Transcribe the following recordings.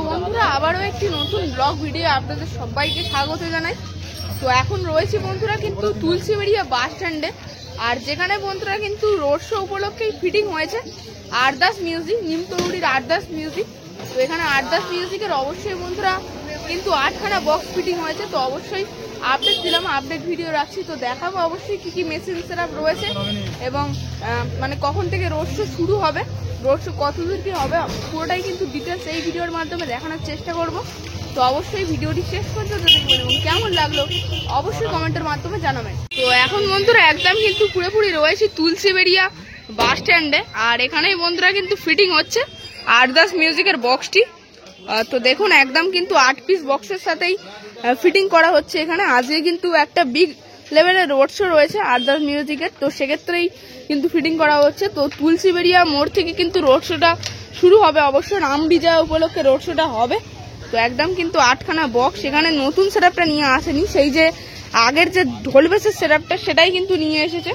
বন্ধুরা আবারও একটি নতুন ব্লগ ভিডিও আপনাদের সবাইকে স্বাগত জানাই। তো এখন রয়েছে বন্ধুরা কিন্তু তুলসীবেড়িয়া বাস স্ট্যান্ডে, আর যেখানে বন্ধুরা কিন্তু রোড শো উপলক্ষেই ফিটিং হয়েছে আরদাস মিউজিক, নিমতৌড়ির আরদাস মিউজিক। তো এখানে আরদাস মিউজিকের অবশ্যই বন্ধুরা কিন্তু 8খানা বক্স ফিটিং হয়েছে। তো অবশ্যই আপডেট দিলাম, আপডেট ভিডিও রাখছি। তো দেখাবো অবশ্যই কি কি মেশিন সেটআপ রয়েছে এবং মানে কখন থেকে রোড শো শুরু হবে, রোড শো কতদূর কি হবে, পুরোটাই কিন্তু ডিটেলস এই ভিডিওর মাধ্যমে দেখানোর চেষ্টা করব। তো অবশ্যই ভিডিওটি শেষ পর্যন্ত দেখবেন এবং কেমন লাগলো অবশ্যই কমেন্টের মাধ্যমে জানাবেন। তো এখন বন্ধুরা একদম কিন্তু পুরোপুরি রয়েছে তুলসীবেড়িয়া বাস স্ট্যান্ডে, আর এখানেই বন্ধুরা কিন্তু ফিটিং হচ্ছে আরদাস মিউজিকের বক্সটি। তো দেখুন একদম কিন্তু 8 পিস বক্সের সাথেই ফিটিং করা হচ্ছে এখানে। আজকে কিন্তু একটা বিগ লেভেলের রোড শো রয়েছে আরদাস মিউজিকের, তো সেক্ষেত্রেই কিন্তু ফিটিং করা হচ্ছে। তো তুলসীবেড়িয়া মোড় থেকে কিন্তু রোড শোটা শুরু হবে, অবশ্য রাম বিজয়া উপলক্ষে রোড শোটা হবে। তো একদম কিন্তু 8খানা বক্স, সেখানে নতুন সেটআপটা নিয়ে আসেনি, সেই যে আগের যে ঢোল বেসের সেটআপটা সেটাই কিন্তু নিয়ে এসেছে।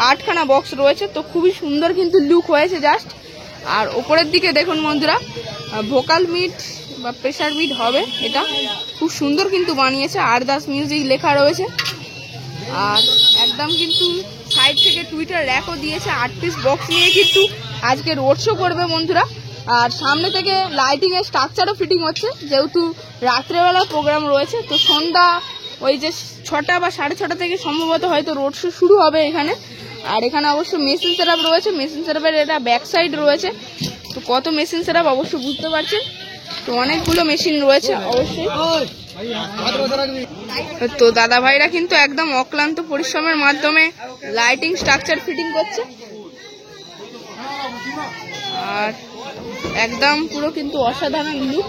8খানা বক্স রয়েছে, তো খুবই সুন্দর কিন্তু লুক হয়েছে জাস্ট। আর ওপরের দিকে দেখুন বন্ধুরা ভোকাল মিট বা প্রেসার মিট হবে, এটা খুব সুন্দর কিন্তু বানিয়েছে, আরদাস মিউজিক লেখা রয়েছে। আর একদম কিন্তু সাইড থেকে টুইটার র্যাকও দিয়েছে, 8 পিস বক্স নিয়ে কিন্তু আজকে রোড শো করবে বন্ধুরা। আর সামনে থেকে লাইটিং এর স্ট্রাকচারও ফিটিং হচ্ছে, যেহেতু রাত্রেবেলা প্রোগ্রাম রয়েছে। তো সন্ধ্যা ওই যে 6টা বা 6:30 থেকে সম্ভবত হয়তো রোড শো শুরু হবে এখানে। আর এখানে অবশ্য মেশিন সেটআপ রয়েছে, মেশিন সেটআপের এটা ব্যাক সাইড রয়েছে। তো কত মেশিন সেটআপ অবশ্যই বুঝতে পারছেন, তো অনেকগুলো মেশিন রয়েছে অবশ্যই। তো দাদা ভাইরা কিন্তু একদম অক্লান্ত পরিশ্রমের মাধ্যমে লাইটিং স্ট্রাকচার ফিটিং করছে, আর একদম পুরো কিন্তু অসাধারণ লুক।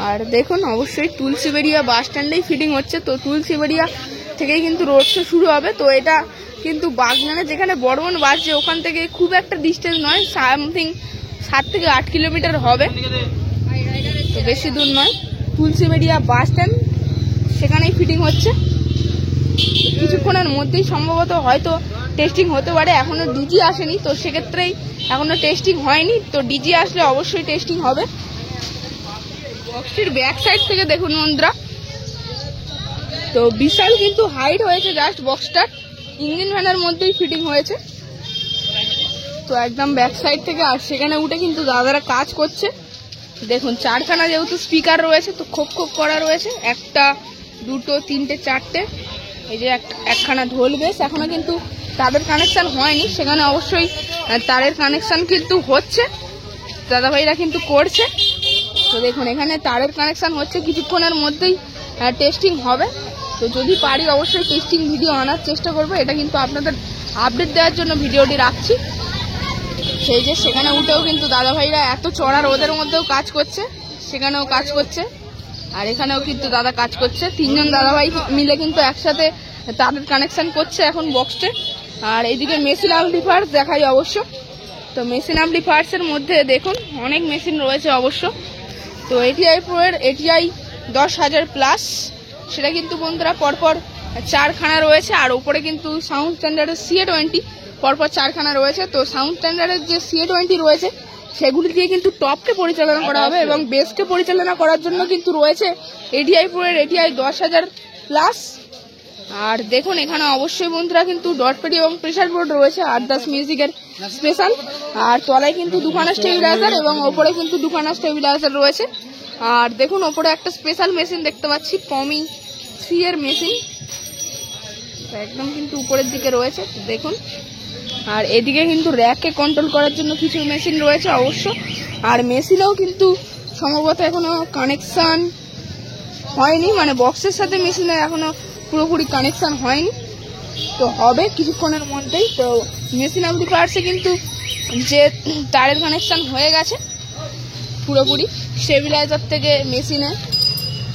আর দেখুন অবশ্যই তুলসীবেড়িয়া বাস স্ট্যান্ডেই ফিটিং হচ্ছে। তো তুলসীবেড়িয়া থেকেই কিন্তু রোড শো শুরু হবে। তো এটা কিন্তু বাগনানে যেখানে বর্মন বাজছে ওখান থেকে খুব একটা ডিস্টেন্স নয়, সামথিং 7 থেকে 8 কিলোমিটার হবে, তো বেশি দূর নয়। তুলসীবেড়িয়া বাস স্ট্যান্ড সেখানেই ফিটিং হচ্ছে, কিছুক্ষণের মধ্যেই সম্ভবত হয়তো টেস্টিং হতে পারে। এখনো ডিজি আসেনি, তো সেক্ষেত্রেই এখনো টেস্টিং হয়নি। তো ডিজি আসলে অবশ্যই টেস্টিং হবে। বক্সটির ব্যাক সাইড থেকে দেখুন বন্ধুরা, তো বিশাল কিন্তু হাইট হয়েছে জাস্ট বক্সটার, ইঞ্জিন ভ্যানের মধ্যেই ফিটিং হয়েছে। তো একদম ব্যাক সাইড থেকে, আর সেখানে উঠে কিন্তু দাদারা কাজ করছে। দেখুন 4খানা যেহেতু স্পিকার রয়েছে, তো খোপ খোপ করা রয়েছে, 1টা 2টো 3টে 4টে, এই যে একখানা ঢোল বেস। এখনো কিন্তু তাদের কানেকশন হয়নি, সেখানে অবশ্যই তারের কানেকশন কিন্তু হচ্ছে, দাদা ভাইরা কিন্তু করছে। তো দেখুন এখানে তারের কানেকশন হচ্ছে, কিছুক্ষণের মধ্যেই টেস্টিং হবে। তো যদি পারি অবশ্যই টেস্টিং ভিডিও আনার চেষ্টা করবো, এটা কিন্তু আপনাদের আপডেট দেওয়ার জন্য ভিডিওটি রাখছি। সেই যে সেখানে উঠেও কিন্তু দাদা ভাইরা এত চড়া রোদের মধ্যেও কাজ করছে, সেখানেও কাজ করছে, আর এখানেও কিন্তু দাদা কাজ করছে। 3জন দাদা ভাই মিলে কিন্তু একসাথে তাদের কানেকশন করছে এখন বক্সে। আর এইদিকে মেশিন অ্যাম্পলিফায়ার দেখাই অবশ্য। তো মেশিন অ্যাম্পলিফায়ার্সের মধ্যে দেখুন অনেক মেশিন রয়েছে অবশ্য। তো এটিআই প্রো এর এটিআই 10,000 প্লাস, সেটা কিন্তু বন্ধুরা পরপর 4খানা রয়েছে। আর উপরে কিন্তু সাউন্ড স্ট্যান্ডার্ডের CA20 পরপর 4খানা রয়েছে। তো সাউন্ড স্ট্যান্ডার্ডের যে CA20 রয়েছে সেগুলি দিয়ে কিন্তু টপকে পরিচালনা করা হবে, এবং বেসকে পরিচালনা করার জন্য কিন্তু রয়েছে এটিআই প্রো এর এটিআই 10,000 প্লাস। আর দেখুন এখানে অবশ্যই বন্ধুরা কিন্তু ডট পেডি এবং প্রেসার বোর্ড রয়েছে আরদাস মিউজিকের স্পেশাল। আর তলায় কিন্তু 2খানা স্টেবিলাইজার এবং ওপরে কিন্তু 2খানা স্টেবিলাইজার রয়েছে। আর দেখুন ওপরে একটা স্পেশাল মেশিন দেখতে পাচ্ছি, পমি 3 এর মেশিন, একদম কিন্তু উপরের দিকে রয়েছে দেখুন। আর এদিকে কিন্তু র্যাককে কন্ট্রোল করার জন্য কিছু মেশিন রয়েছে অবশ্য। আর মেশিনেও কিন্তু সম্ভবত এখনো কানেকশন হয়নি, মানে বক্সের সাথে মেশিনের এখনো পুরোপুরি কানেকশন হয়নি, তো হবে কিছুক্ষণের মধ্যেই। তো মেশিন অ্যাম্পলিফায়ার্সে কিন্তু যে তারের কানেকশন হয়ে গেছে পুরোপুরি, স্টেবিলাইজার থেকে মেশিনে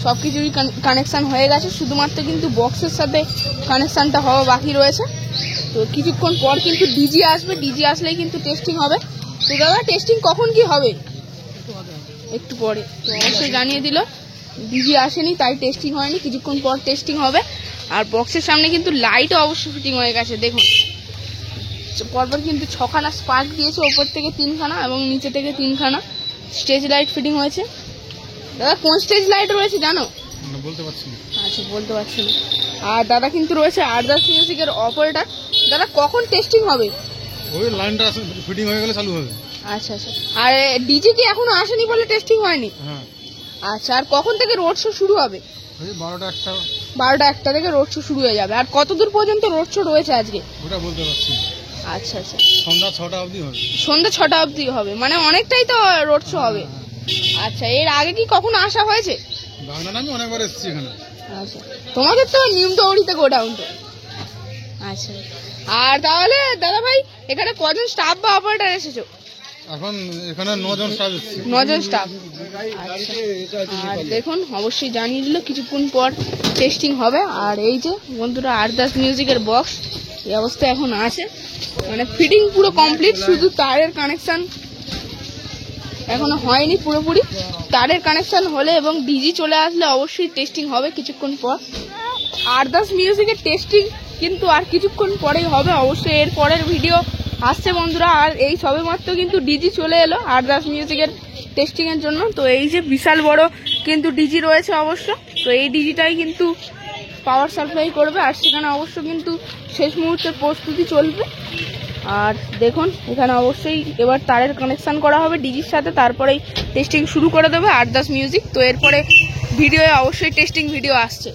সব কিছুরই কানেকশন হয়ে গেছে, শুধুমাত্র কিন্তু বক্সের সাথে কানেকশনটা হওয়া বাকি রয়েছে। তো কিছুক্ষণ পর কিন্তু ডিজি আসবে, ডিজি আসলেই কিন্তু টেস্টিং হবে। তো দাদা টেস্টিং কখন কি হবে? একটু পরে। তো অবশ্যই জানিয়ে দিল, ডিজি আসেনি তাই টেস্টিং হয়নি, কিছুক্ষণ পর টেস্টিং হবে। আর বক্সের সামনে কিন্তু লাইটও অবশ্যই ফিটিং হয়ে গেছে দেখুন, পরপর কিন্তু 6খানা স্পার্ক দিয়েছে, ওপর থেকে 3খানা এবং নিচে থেকে 3খানা স্টেজ লাইট ফিটিং হয়েছে। দাদা কোন স্টেজ লাইট রয়েছে জানো? বলতে পারছি না। আচ্ছা বলতে পারছি না। আর দাদা কিন্তু রয়েছে আরদাস মিউজিকের অপারেটর। দাদা কখন টেস্টিং হবে? ওই লাইনটা ফিটিং হয়ে গেলে চালু হবে। আচ্ছা আচ্ছা। আর ডিজে কি এখনো আসেনি বলে টেস্টিং হয়নি? হ্যাঁ। আচ্ছা, আর কখন থেকে রোড শো শুরু হবে? ওই 12টা 1টা। 12টা 1টা থেকে রোড শো শুরু হয়ে যাবে। আর কতদূর পর্যন্ত রোড শো রয়েছে আজকে? ওটা বলতে পারছি না। আচ্ছা আচ্ছা। সন্ধ্যা 6টা অবধি হবে। সন্ধ্যা 6টা অবধি হবে, মানে অনেকটাই তো রোড শো হবে। আচ্ছা, এর আগে কি কখনো আসা হয়েছে? বাংলা আমি অনেকবার এসেছি এখানে। আচ্ছা, তোমাদের তো নিমতৌড়িতে গোডাউন তো। আচ্ছা, আর তাহলে দাদা ভাই এখানে কজন স্টাফ বা অপারেটর এসেছো? এখন এখানে 9 জন স্টাফ এসেছে। 9 জন স্টাফ। আর দেখুন অবশ্যই জানিয়ে দিল কিছুক্ষণ পর টেস্টিং হবে। আর এই যে বন্ধুরা আরদাস মিউজিকের বক্স এই অবস্থা এখন আছে, মানে ফিটিং পুরো কমপ্লিট, শুধু তারের কানেকশন এখনো হয়নি পুরোপুরি। তারের কানেকশন হলে এবং ডিজি চলে আসলে অবশ্যই টেস্টিং হবে কিছুক্ষণ পর। আরদাস মিউজিকের টেস্টিং কিন্তু আর কিছুক্ষণ পরেই হবে অবশ্যই। এর পরের ভিডিও আসছে বন্ধুরা। আর এই সবেমাত্র কিন্তু ডিজি চলে এলো আরদাস মিউজিকের টেস্টিং এর জন্য। তো এই যে বিশাল বড় কিন্তু ডিজি রয়েছে অবশ্য। তো এই ডিজিটাই কিন্তু পাওয়ার সাপ্লাই করবে, আর সেখানে অবশ্য কিন্তু শেষ মুহূর্তের প্রস্তুতি চলবে। আর দেখুন এখানে অবশ্যই এবার তারের কানেকশন করা হবে ডিজির সাথে, তারপরেই টেস্টিং শুরু করে দেবে আরদাস মিউজিক। তো এরপরে ভিডিও অবশ্যই টেস্টিং ভিডিও আসছে।